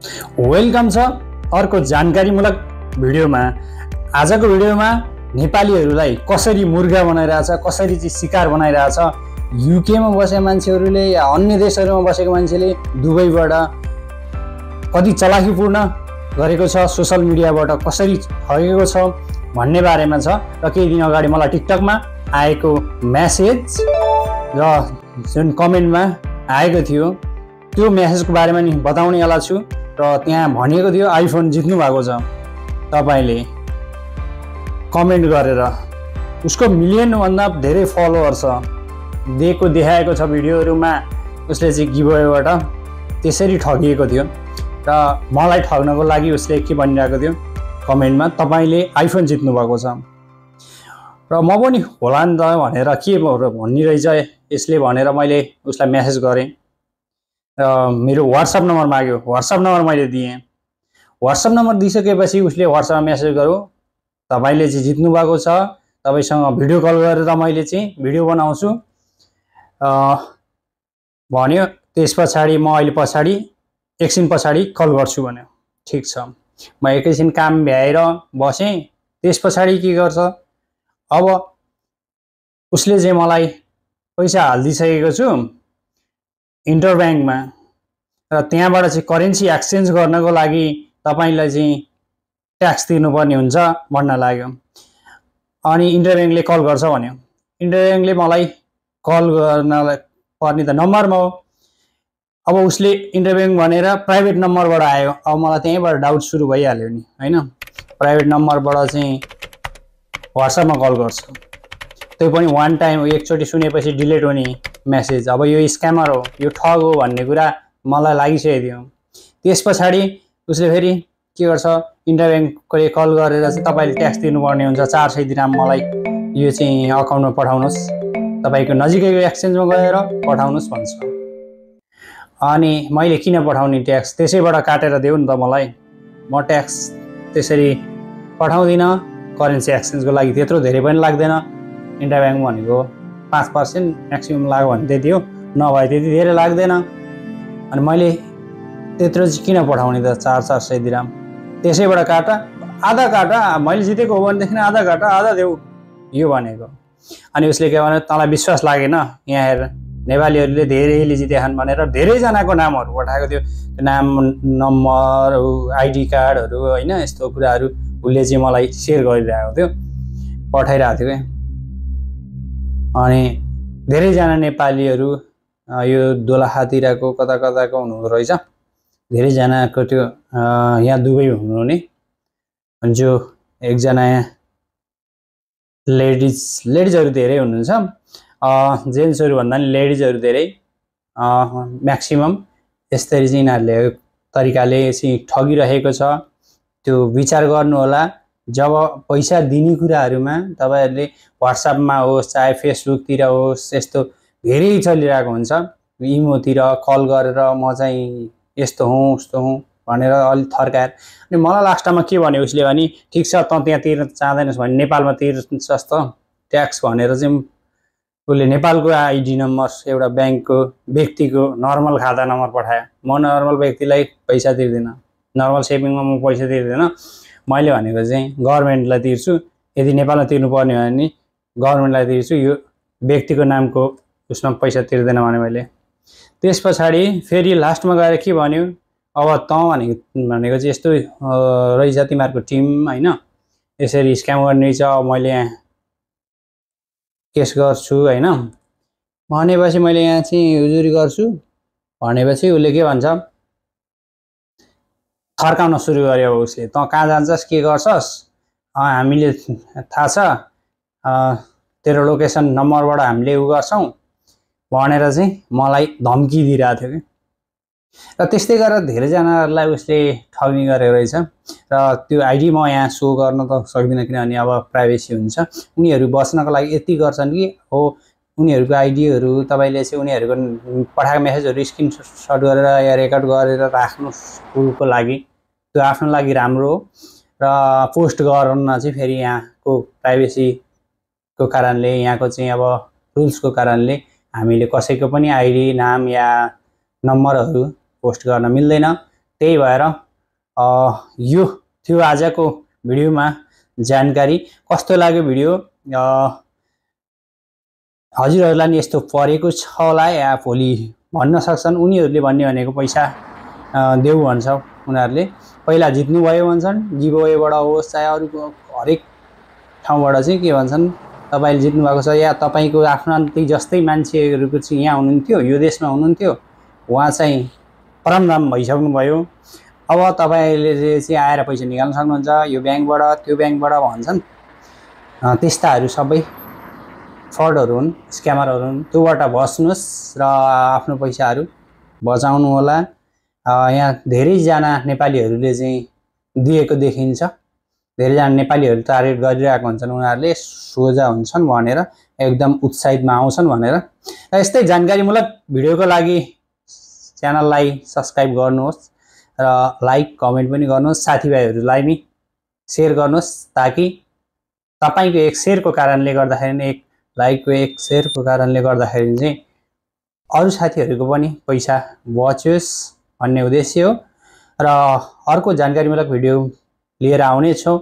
Welcome छ अर्को जानकारीमूलक भिडियोमा। आजको भिडियोमा नेपालीहरूलाई कसरी मुर्गा बनाइरहेछ, कसरी चाहिँ शिकार बनाइरहेछ, युकेमा बसेका मान्छेहरूले या अन्य देशहरूमा बसेको मान्छेले दुबईबाट कति चलाखीपूर्ण गरेको छ, सोशल मिडियाबाट कसरी ठगेको छ भन्ने बारेमा छ। र केही दिन अगाडि मलाई टिकटकमा आएको मेसेज र जुन कमेन्टमा आएको थियो त्यो मेसेजको बारेमा नि बताउनेवाला छु। र त्यहाँ भनिएको थियो आइफोन जित्नु भएको छ, तपाईले कमेन्ट गरेर। उसको मिलियनभन्दा धेरै फलोअर छ, देखाएको छ भिडियोहरूमा। उसले चाहिँ गिभअवेबाट त्यसरी ठगिएको थियो र मलाई ठग्नको लागि उसले के भनिरहेको थियो कमेन्टमा, तपाईले आइफोन जित्नु भएको छ। र म पनि होला नि त भनेर के भनिरहेछ यसले भनेर मैले उसलाई मेसेज गरेँ। मेरो व्हाट्सएप नम्बर माग्यो, व्हाट्सएप नम्बर मैले दिएँ। व्हाट्सएप नम्बर दिइसकेपछि उसले व्हाट्सएपमा मेसेज गर्यो, तपाईले चाहिँ जित्नु भएको छ, तपाईसँग भिडियो कल गरेर मैले चाहिँ भिडियो बनाउँछु भन्यो। त्यस पछाडि म अहिले एकछिन पछाडि कल गर्छु भन्यो। ठिक छ, म एकैछिन काम भ्याएर बसेँ। त्यस पछाडि के गर्छ, अब उसले चाहिँ मलाई पैसा हालिदिइसकेको छु इन्टरब्याङ्कमा, र त्यहाँबाट चाहिँ करेन्सी एक्सचेन्ज गर्नको लागि तपाईलाई चाहिँ ट्याक्स तिर्नुपर्ने हुन्छ भन्न लाग्यो। अनि इन्टरब्याङ्कले कल गर्छ भन्यो। इन्टरब्याङ्कले मलाई कल गर्नलाई पर्ने त नम्बरमा हो। अब उसले इन्टरब्याङ्क भनेर प्राइभेट नम्बरबाट आयो। अब मलाई त्यहीँबाट डाउट सुरु भइहाल्यो नि, होइन। प्राइभेट नम्बरबाट चाहिँ व्हाट्सएपमा कल गर्छ, त्यो पनि वान टाइम, एकचोटि सुनेपछि डिलिट हुने मेसेज। अब यो स्क्यामर हो, यो ठग हो भन्ने कुरा मलाई लागिसकेको थियो। त्यस पछाडि उसले फेरि के गर्छ, इन्टरब्याङ्कले कल गरेर चाहिँ तपाईँले ट्याक्स तिर्नुपर्ने हुन्छ 400 दिरहाम, मलाई यो चाहिँ अकाउन्टमा पठाउनुहोस्, तपाईँको नजिकैको एक्सचेन्जमा गएर पठाउनुहोस् भन्छ। अनि मैले किन पठाउने ट्याक्स, त्यसैबाट काटेर देऊ नि त मलाई, म ट्याक्स त्यसरी पठाउँदिनँ। करेन्सी एक्सचेन्जको लागि त्यत्रो धेरै पनि लाग्दैन, इन्टरब्याङ्क भनेको 5% म्याक्सिमम लाग्यो भने त्यति हो, नभए त्यति धेरै लाग्दैन। अनि मैले त्यत्रो चाहिँ किन पठाउने त 400 दिरहाम, त्यसैबाट काटा, आधा काटा, मैले जितेको हो भनेदेखि आधा काटा, आधा देऊ, यो भनेको। अनि उसले के भन्यो, तँलाई विश्वास लागेन, यहाँ हेर नेपालीहरूले धेरैले जितेछन् भनेर धेरैजनाको नामहरू पठाएको थियो। नाम, नम्बर, आइडी कार्डहरू, होइन, यस्तो कुराहरू उसले चाहिँ मलाई सेयर गरिरहेको थियो, पठाइरहेको थियो क्या। अनि धेरैजना नेपालीहरू यो दोलखातिरको कता कताको हुनुहुँदो रहेछ, धेरैजनाको त्यो यहाँ दुबई हुनुहुने, जो एकजना लेडिजहरू धेरै हुनुहुन्छ, जेन्ट्सहरू भन्दा पनि लेडिजहरू धेरै, म्याक्सिमम यसरी चाहिँ यिनीहरूले तरिकाले चाहिँ ठगिरहेको छ। त्यो विचार गर्नु होला, जब पैसा दिने कुराहरूमा तपाईहरूले व्हाट्सएपमा होस् चाहे फेसबुकतिर होस्, यस्तो धेरै चलिरहेको हुन्छ। इमोतिर कल गरेर म चाहिँ यस्तो हुँ उस्तो हुँ भनेर अलिक थर्काएर, अनि मलाई लास्टमा के भन्यो उसले भने, ठिक छ त त्यहाँ तिर्न चाहँदैनस् भने नेपालमा तिर्छस् त ट्याक्स भनेर चाहिँ उसले नेपालको आइडी नम्बर, एउटा ब्याङ्कको व्यक्तिको नर्मल खाता नम्बर पठायो। म नर्मल व्यक्तिलाई पैसा तिर्दिनँ, नर्मल सेभिङमा म पैसा तिर्दिनँ। मैले भनेको चाहिँ गभर्मेन्टलाई तिर्छु, यदि नेपालमा तिर्नुपर्ने हो भने गभर्मेन्टलाई तिर्छु, यो व्यक्तिको नामको उसमा पैसा तिर्दैन भने मैले। त्यस पछाडि फेरि लास्टमा गएर के भन्यो, अब त भनेको चाहिँ यस्तो रहेछ तिमीहरूको टिम, होइन, यसरी स्क्याम गर्ने रहेछ, मैले यहाँ केस गर्छु, होइन भनेपछि मैले यहाँ चाहिँ उजुरी गर्छु भनेपछि उसले के भन्छ, थर्काउन सुरु गर्यो। उसले, त कहाँ जान्छस्, के गर्छस्, हामीले थाहा छ, तेरो लोकेसन नम्बरबाट हामीले उ गर्छौँ भनेर चाहिँ मलाई धम्की दिइरहेको थियो कि। र त्यस्तै गरेर धेरैजनाहरूलाई उसले ठग्ने गरेको रहेछ। र त्यो आइडी म यहाँ सो गर्न त सक्दिनँ, किनभने अब प्राइभेसी हुन्छ। उनीहरू बस्नको लागि यति गर्छन् कि हो, उनीहरूको आइडीहरू तपाईँले चाहिँ उनीहरूको पठाएको मेसेजहरू स्क्रिनसट गरेर या रेकर्ड गरेर राख्नुको लागि, त्यो आफ्नो लागि राम्रो हो। र पोस्ट गर्न चाहिँ फेरि यहाँको प्राइभेसीको कारणले, यहाँको चाहिँ अब रुल्सको कारणले हामीले कसैको पनि आइडी, नाम या नम्बरहरू पोस्ट गर्न मिल्दैन। त्यही भएर यो थियो आजको भिडियोमा जानकारी। कस्तो लाग्यो भिडियो? हजुरहरूलाई नि यस्तो परेको छ होला या भोलि भन्न सक्छन्। उनीहरूले भन्ने भनेको पैसा देऊ भन्छ उनीहरूले। पहिला जित्नुभयो भन्छन्, गिभअवेबाट होस् चाहे अरूको हरेक ठाउँबाट चाहिँ के भन्छन्, तपाईँले जित्नु भएको छ या तपाईँको आफ्नै जस्तै मान्छेहरूको चाहिँ यहाँ हुनुहुन्थ्यो, यो देशमा हुनुहुन्थ्यो, उहाँ चाहिँ परमधाम भइसक्नुभयो। अब तपाईँले चाहिँ आएर पैसा निकाल्न सक्नुहुन्छ, यो ब्याङ्कबाट त्यो ब्याङ्कबाट भन्छन्। त्यस्ताहरू सबै फ्रडहरू हुन्, स्क्यामरहरू हुन्। त्योबाट बस्नुहोस् र आफ्नो पैसाहरू बचाउनु होला। यहाँ धेरैजना नेपालीहरूले चाहिँ दिएको देखिन्छ। धेरैजना नेपालीहरू टार्गेट गरिरहेको हुन्छन्, उनीहरूले सोझा हुन्छन् भनेर, एकदम उत्साहितमा आउँछन् भनेर। र यस्तै जानकारीमूलक भिडियोको लागि च्यानललाई सब्सक्राइब गर्नुहोस् र लाइक कमेन्ट पनि गर्नुहोस्। साथीभाइहरूलाई नि सेयर गर्नुहोस्, ताकि तपाईँको एक सेयरको कारणले गर्दाखेरि, एक लाइकको एक सेयरको कारणले गर्दाखेरि चाहिँ अरू साथीहरूको पनि पैसा बचोस् भन्ने उद्देश्य हो। र अर्को जानकारीमूलक भिडियो लिएर आउनेछौँ।